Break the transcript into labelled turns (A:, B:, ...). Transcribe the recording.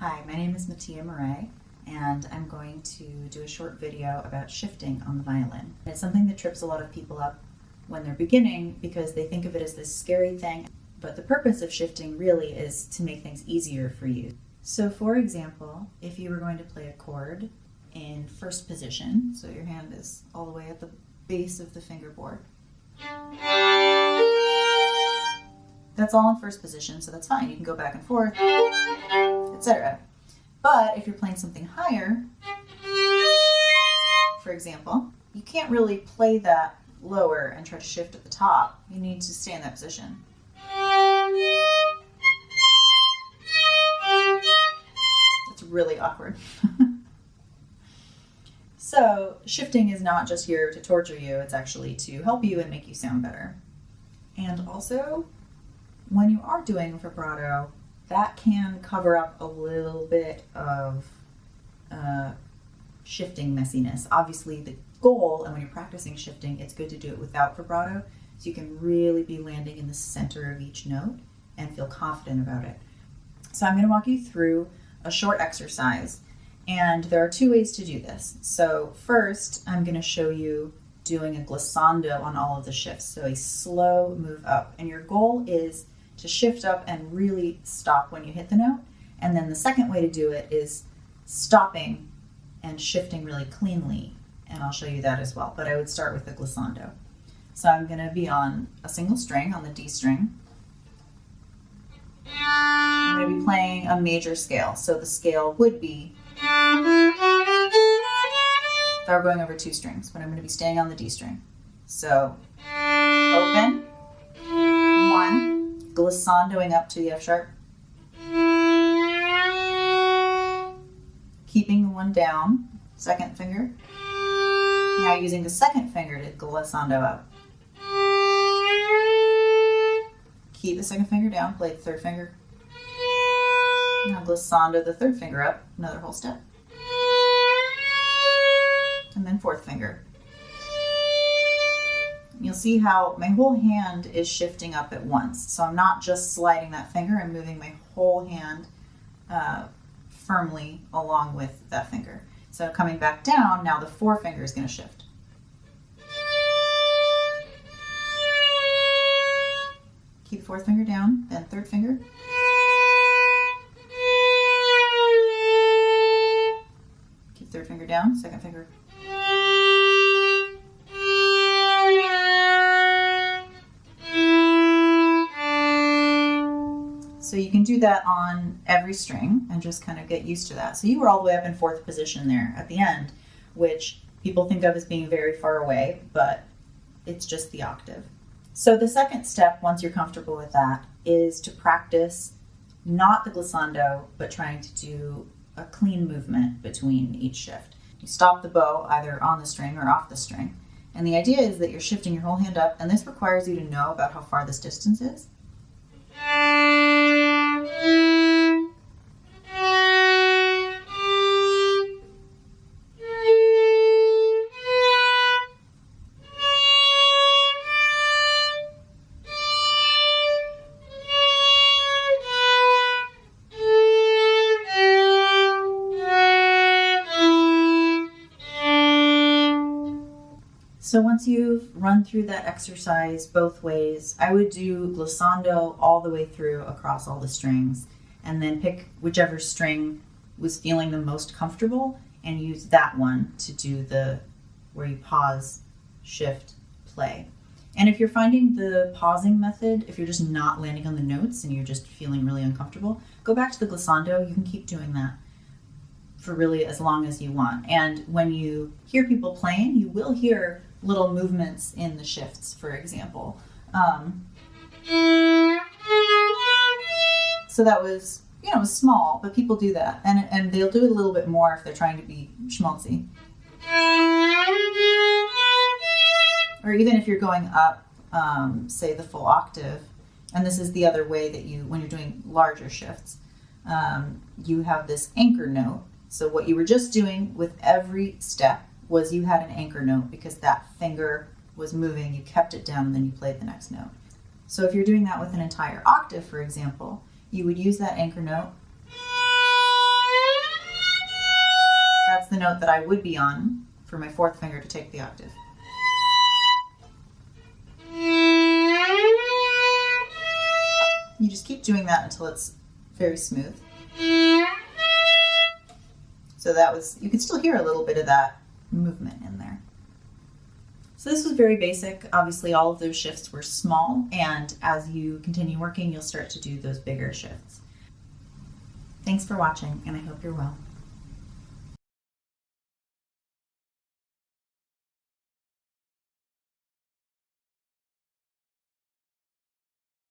A: Hi, my name is Mattia Murray, and I'm going to do a short video about shifting on the violin. It's something that trips a lot of people up when they're beginning because they think of it as this scary thing, but the purpose of shifting really is to make things easier for you. So for example, if you were going to play a chord in first position, so your hand is all the way at the base of the fingerboard, that's all in first position, so that's fine. You can go back and forth, etc. But if you're playing something higher, for example, you can't really play that lower and try to shift at the top. You need to stay in that position. It's really awkward. So shifting is not just here to torture you, it's actually to help you and make you sound better. And also, when you are doing vibrato, that can cover up a little bit of shifting messiness. Obviously the goal, and when you're practicing shifting, it's good to do it without vibrato, so you can really be landing in the center of each note and feel confident about it. So I'm going to walk you through a short exercise, and there are two ways to do this. So first, I'm going to show you doing a glissando on all of the shifts, so a slow move up, and your goal is to shift up and really stop when you hit the note. And then the second way to do it is stopping and shifting really cleanly, and I'll show you that as well, but I would start with the glissando. So I'm going to be on a single string, on the D string. I'm going to be playing a major scale, so the scale would be if I were going over two strings, but I'm going to be staying on the D string. So open, one, glissandoing up to the F sharp, keeping the one down, second finger, now using the second finger to glissando up. Keep the second finger down, play the third finger. Now glissando the third finger up, another whole step. And then fourth finger. You'll see how my whole hand is shifting up at once. So I'm not just sliding that finger, I'm moving my whole hand firmly along with that finger. So coming back down, now the forefinger is going to shift. Keep the fourth finger down, then third finger. Keep third finger down, second finger. So you can do that on every string and just kind of get used to that. So you were all the way up in fourth position there at the end, which people think of as being very far away, but it's just the octave. So the second step, once you're comfortable with that, is to practice not the glissando, but trying to do a clean movement between each shift. You stop the bow either on the string or off the string. And the idea is that you're shifting your whole hand up, and this requires you to know about how far this distance is. So once you've run through that exercise both ways, I would do glissando all the way through across all the strings, and then pick whichever string was feeling the most comfortable and use that one to do the where you pause, shift, play. And if you're finding the pausing method, if you're just not landing on the notes and you're just feeling really uncomfortable, go back to the glissando. You can keep doing that for really as long as you want. And when you hear people playing, you will hear little movements in the shifts, for example. So that was, it was small, but people do that. And they'll do it a little bit more if they're trying to be schmaltzy. Or even if you're going up, say the full octave, and this is the other way that when you're doing larger shifts, you have this anchor note. So what you were just doing with every step was you had an anchor note because that finger was moving, you kept it down, and then you played the next note. So if you're doing that with an entire octave, for example, you would use that anchor note That's the note that I would be on for my fourth finger to take the octave. You just keep doing that until it's very smooth. So that was, you can still hear a little bit of that movement in there. So this was very basic. Obviously all of those shifts were small, and as you continue working, you'll start to do those bigger shifts. Thanks for watching, and I hope you're well.